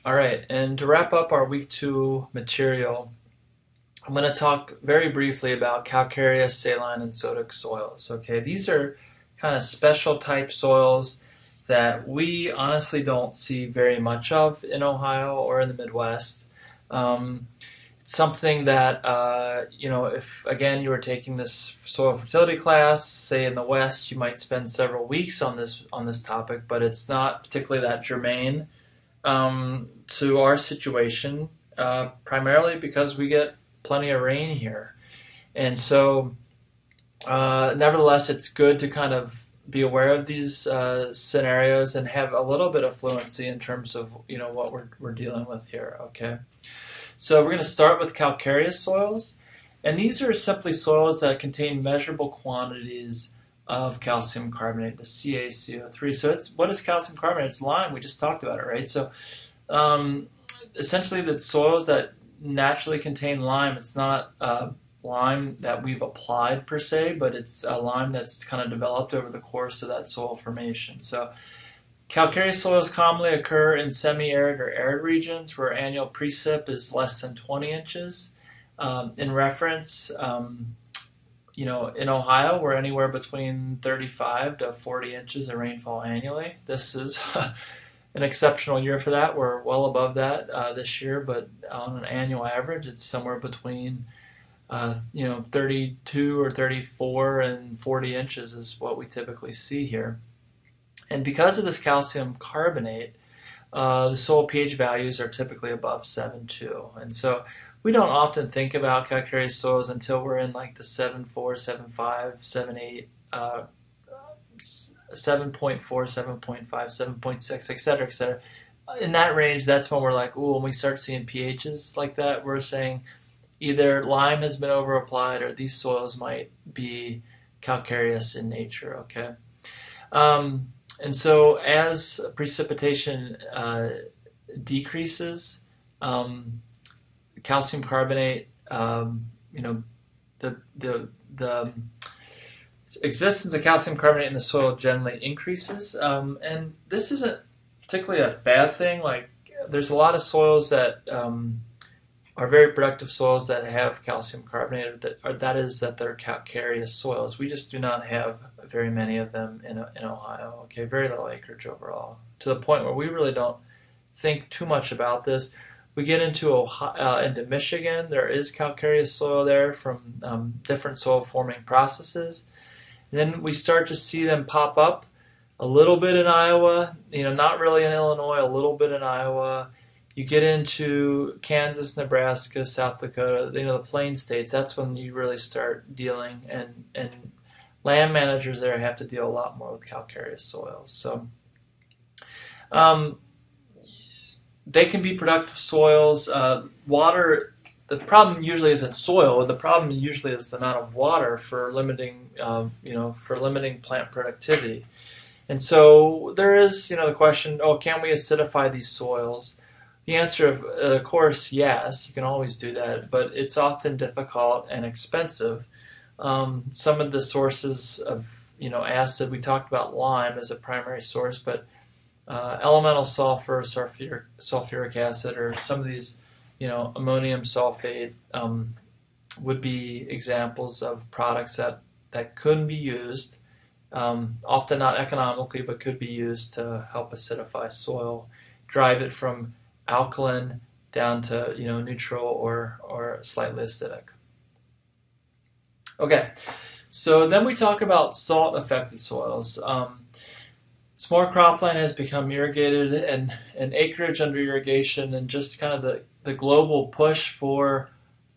All right, and to wrap up our week 2 material, I'm going to talk very briefly about calcareous, saline, and sodic soils. Okay, these are kind of special type soils that we honestly don't see very much of in Ohio or in the Midwest. Um, it's something that, if again you were taking this soil fertility class, say in the West, you might spend several weeks on this topic, but it's not particularly that germane to our situation, primarily because we get plenty of rain here. And so, nevertheless, it's good to kind of be aware of these scenarios and have a little bit of fluency in terms of what we're dealing with here. Okay, so we're going to start with calcareous soils, and these are simply soils that contain measurable quantities of calcium carbonate, the CaCO3. So what is calcium carbonate? It's lime. We just talked about it, right? So essentially, the soils that naturally contain lime. It's not lime that we've applied per se, but it's a lime that's kind of developed over the course of that soil formation. So calcareous soils commonly occur in semi-arid or arid regions where annual precip is less than 20 inches. In reference, in Ohio, we're anywhere between 35 to 40 inches of rainfall annually. This is an exceptional year for that. We're well above that this year, but on an annual average, it's somewhere between 32 or 34 and 40 inches is what we typically see here. And because of this calcium carbonate, the soil pH values are typically above 7.2. And so we don't often think about calcareous soils until we're in like the 7.4, 7.5, 7.8, 7.4, 7.5, 7.6, et cetera, et cetera. In that range, that's when we're like, ooh, when we start seeing pHs like that, we're saying either lime has been over-applied or these soils might be calcareous in nature, okay? And so as precipitation decreases, calcium carbonate, the existence of calcium carbonate in the soil generally increases, and this isn't particularly a bad thing. Like, there's a lot of soils that are very productive soils that have calcium carbonate, that they're calcareous soils. We just do not have very many of them in Ohio. Okay, very little acreage overall, to the point where we really don't think too much about this. We get into into Michigan. There is calcareous soil there from different soil forming processes. And then we start to see them pop up a little bit in Iowa, not really in Illinois, a little bit in Iowa. You get into Kansas, Nebraska, South Dakota, the plain states. That's when you really start dealing, and land managers there have to deal a lot more with calcareous soils. So they can be productive soils. Water. The problem usually isn't soil. The problem usually is the amount of water for limiting plant productivity. And so there is, the question: can we acidify these soils? The answer, of course, yes. You can always do that, but it's often difficult and expensive. Some of the sources of acid, we talked about lime as a primary source, but elemental sulfur, sulfuric acid, or some of these ammonium sulfate would be examples of products that could be used, often not economically, but could be used to help acidify soil, drive it from alkaline down to neutral or slightly acidic. Okay, so then we talk about salt-affected soils. As more cropland has become irrigated and acreage under irrigation, and just kind of the global push for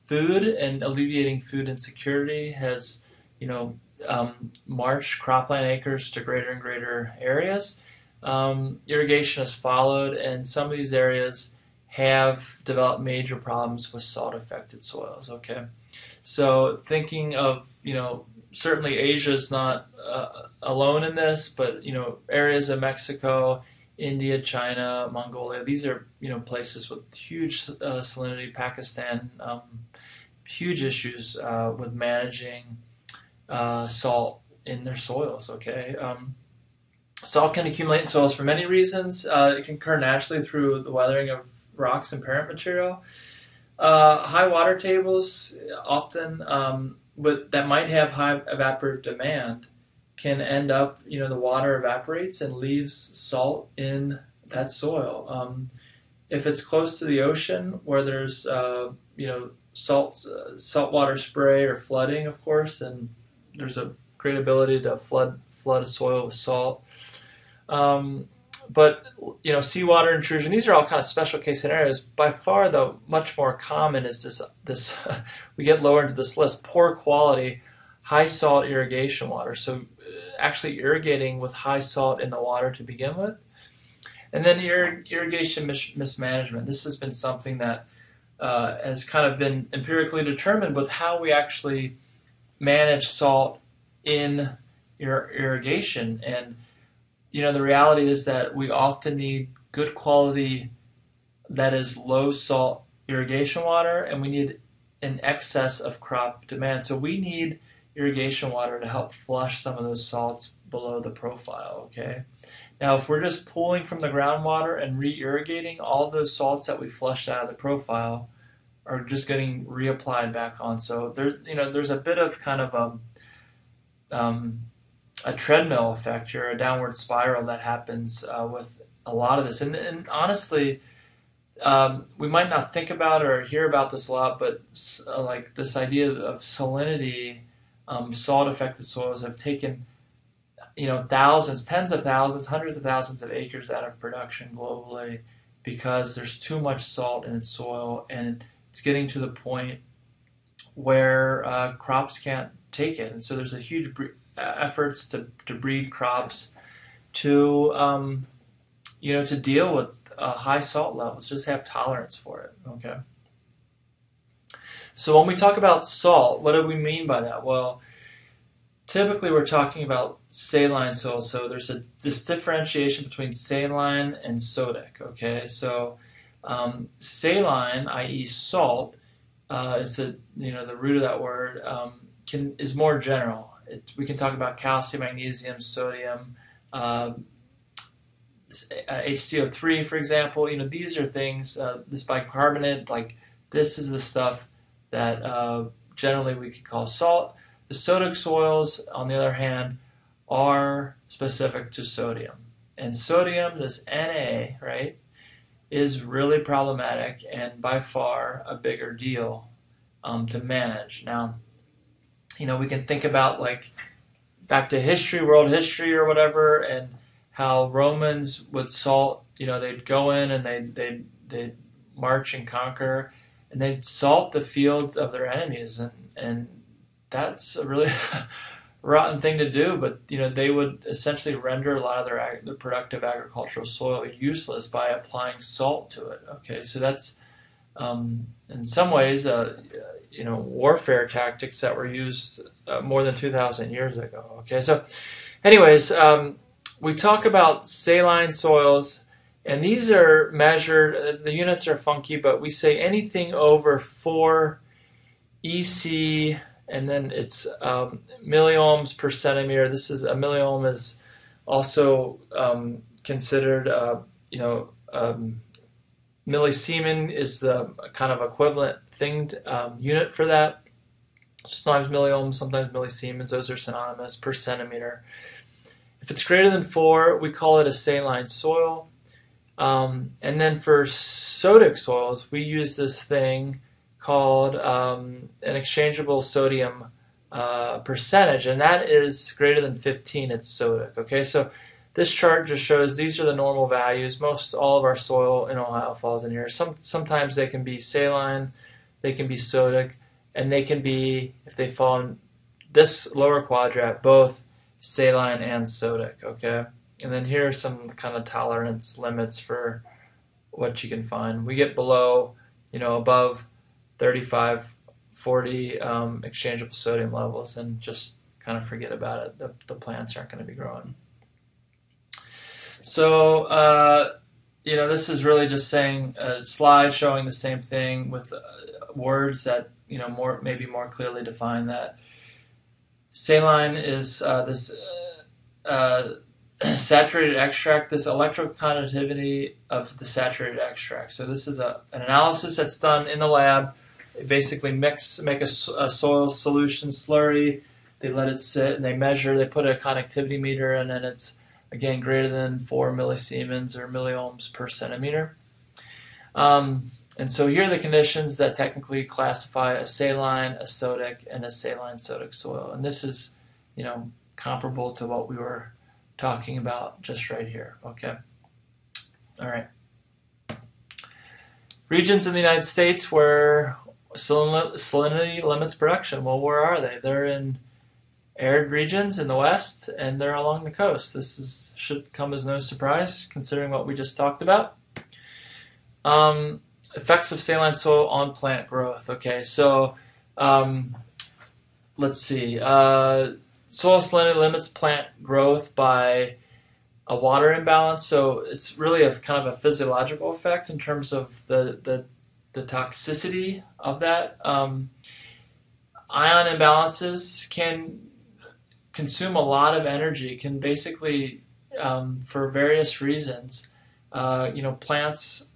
food and alleviating food insecurity has marched cropland acres to greater and greater areas. Irrigation has followed, and some of these areas have developed major problems with salt-affected soils. Okay, so thinking of certainly Asia is not alone in this, but areas of Mexico, India, China, Mongolia. These are places with huge salinity. Pakistan, huge issues with managing salt in their soils. Okay. Salt can accumulate in soils for many reasons. It can occur naturally through the weathering of rocks and parent material. High water tables often that might have high evaporative demand can end up, the water evaporates and leaves salt in that soil. If it's close to the ocean where there's, saltwater spray or flooding, of course, and there's a great ability to flood a soil with salt. But seawater intrusion, these are all kind of special case scenarios. By far, the much more common is this we get lower into this list, poor quality, high salt irrigation water. So actually irrigating with high salt in the water to begin with. And then irrigation mismanagement. This has been something that has kind of been empirically determined with how we actually manage salt in irrigation. And the reality is that we often need good quality, that is low salt irrigation water, and we need an excess of crop demand. So we need irrigation water to help flush some of those salts below the profile, okay? Now, if we're just pulling from the groundwater and re-irrigating, all those salts that we flushed out of the profile are just getting reapplied back on. So there's a bit of kind of a treadmill effect or a downward spiral that happens with a lot of this. And honestly, we might not think about or hear about this a lot, but like this idea of salinity, salt-affected soils have taken thousands, tens of thousands, hundreds of thousands of acres out of production globally because there's too much salt in its soil, and it's getting to the point where crops can't take it. And so there's a huge efforts to breed crops to to deal with high salt levels, just have tolerance for it. Okay. So when we talk about salt, what do we mean by that? Well, typically we're talking about saline soils. So there's this differentiation between saline and sodic. Okay, so saline, i.e., salt, is the root of that word, is more general. We can talk about calcium, magnesium, sodium, HCO3, for example. These are things. This bicarbonate, this is the stuff that generally we could call salt. The sodic soils, on the other hand, are specific to sodium. And sodium, this Na, right, is really problematic and by far a bigger deal to manage. Now, we can think about back to history, world history or whatever, and how Romans would salt, they'd go in and they'd march and conquer, and they'd salt the fields of their enemies, and that's a really rotten thing to do, but they would essentially render a lot of their productive agricultural soil useless by applying salt to it. Okay, so that's in some ways warfare tactics that were used more than 2,000 years ago. Okay, so anyways, we talk about saline soils, and these are measured. The units are funky, but we say anything over 4 EC. And then it's milliohms per centimeter. This is a milliohm is also considered, millisiemen is the kind of equivalent thing unit for that. Sometimes milliohms, sometimes millisiemens. Those are synonymous per centimeter. If it's greater than 4, we call it a saline soil. And then for sodic soils, we use this thing called an exchangeable sodium percentage, and that is greater than 15. It's sodic. Okay, so this chart just shows these are the normal values. Most all of our soil in Ohio falls in here. Sometimes they can be saline, they can be sodic, and they can be, if they fall in this lower quadrant, both saline and sodic. Okay, and then here are some kind of tolerance limits for what you can find. We get below, above 35, 40 exchangeable sodium levels, and just kind of forget about it. The plants aren't going to be growing. So, this is really just saying a slide showing the same thing with words that, maybe more clearly define that. Saline is this saturated extract, this electroconductivity of the saturated extract. So this is an analysis that's done in the lab. They basically make a soil solution slurry. They let it sit and they measure. They put a conductivity meter in, and it's again greater than 4 millisiemens or milliohms per centimeter. And so here are the conditions that technically classify a saline, a sodic, and a saline sodic soil. And this is, comparable to what we were talking about just right here. Okay. All right. Regions in the United States where salinity limits production. Well, where are they? They're in arid regions in the west, and they're along the coast. This should come as no surprise, considering what we just talked about. Effects of saline soil on plant growth. Okay, so let's see. Soil salinity limits plant growth by a water imbalance. So it's really a kind of a physiological effect in terms of the toxicity of that. Ion imbalances can consume a lot of energy. Can basically, for various reasons, plants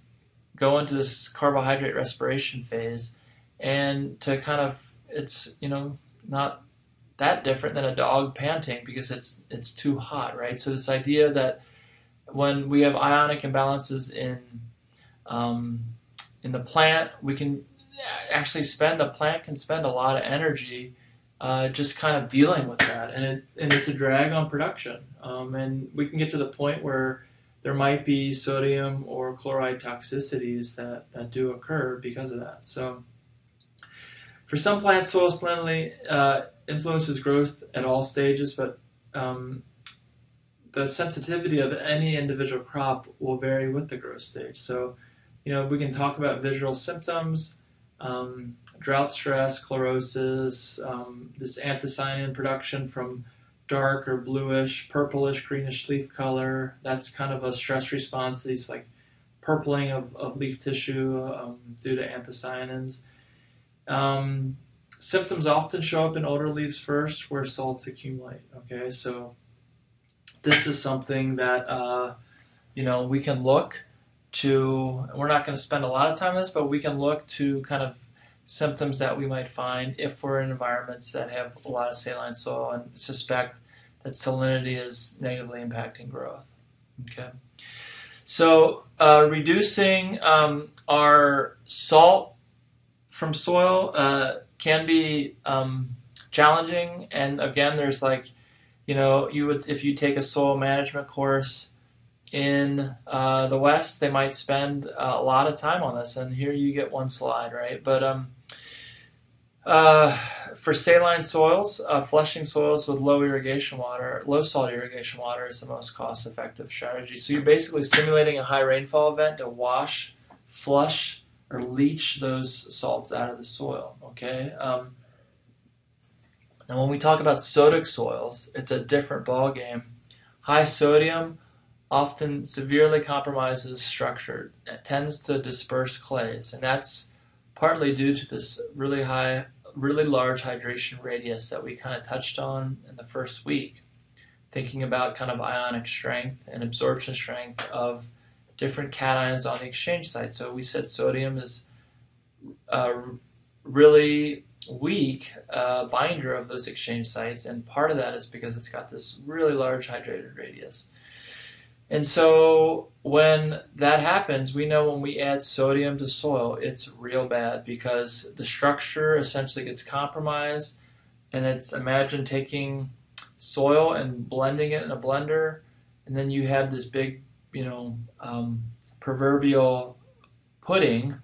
go into this carbohydrate respiration phase, and it's not that different than a dog panting because it's too hot, right? So this idea that when we have ionic imbalances in the plant, we can actually the plant can spend a lot of energy just kind of dealing with that, and it's a drag on production, and we can get to the point where there might be sodium or chloride toxicities that do occur because of that. So for some plants, soil salinity influences growth at all stages, but the sensitivity of any individual crop will vary with the growth stage. So, we can talk about visual symptoms, drought stress, chlorosis, this anthocyanin production from dark or bluish, purplish, greenish leaf color. That's kind of a stress response, these like purpling of leaf tissue due to anthocyanins. Symptoms often show up in older leaves first where salts accumulate. Okay, so this is something that we can look to. We're not going to spend a lot of time on this, but we can look to kind of symptoms that we might find if we're in environments that have a lot of saline soil and suspect that salinity is negatively impacting growth. Okay, so reducing our salt from soil can be challenging, and again, there's if you take a soil management course in the West, they might spend a lot of time on this, and here you get one slide, right? But for saline soils, flushing soils with low salt irrigation water is the most cost-effective strategy. So you're basically simulating a high rainfall event to wash, flush, or leach those salts out of the soil. Okay. Now, when we talk about sodic soils, it's a different ballgame. High sodium often severely compromises structure. It tends to disperse clays, and that's partly due to this really large hydration radius that we kind of touched on in the first week, thinking about kind of ionic strength and absorption strength of different cations on the exchange site. So we said sodium is a really weak binder of those exchange sites, and part of that is because it's got this really large hydrated radius. And so when that happens, we know when we add sodium to soil, it's real bad because the structure essentially gets compromised. And imagine taking soil and blending it in a blender, and then you have this big, proverbial pudding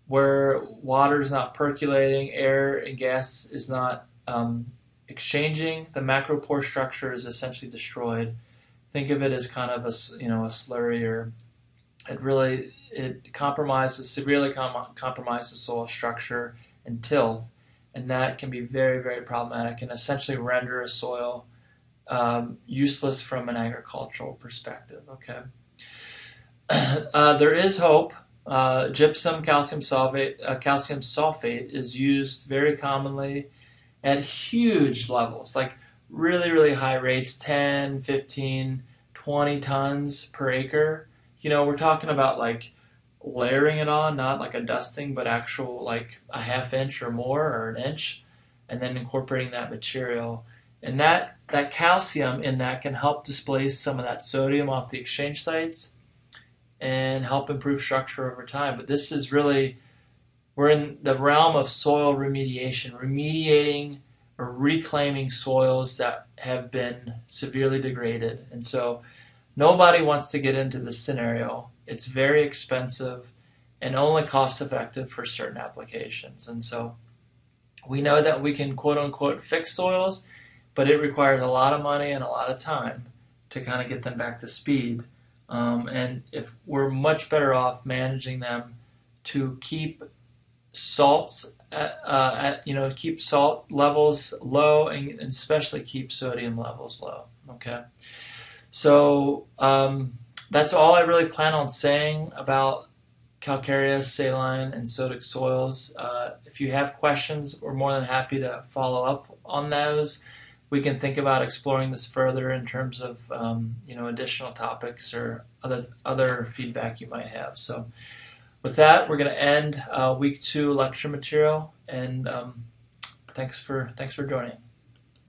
where water is not percolating, air and gas is not exchanging. The macropore structure is essentially destroyed. Think of it as kind of a slurry, or it severely compromises soil structure and tilth, and that can be very, very problematic and essentially render a soil useless from an agricultural perspective. Okay, there is hope. Gypsum calcium sulfate is used very commonly at huge levels, like really, really high rates, 10, 15, 20 tons per acre. We're talking about like layering it on, not like a dusting, but actual like a half inch or more or an inch, and then incorporating that material. And that calcium in that can help displace some of that sodium off the exchange sites and help improve structure over time. But this is really, we're in the realm of soil remediation, remediating or reclaiming soils that have been severely degraded. And so nobody wants to get into this scenario. It's very expensive and only cost effective for certain applications. And so we know that we can quote unquote fix soils, but it requires a lot of money and a lot of time to kind of get them back to speed. And if we're much better off managing them to keep salts keep salt levels low, and especially keep sodium levels low. Okay, so that's all I really plan on saying about calcareous, saline, and sodic soils. If you have questions, we're more than happy to follow up on those. We can think about exploring this further in terms of additional topics or other feedback you might have. So with that, we're going to end week 2 lecture material, and thanks for joining.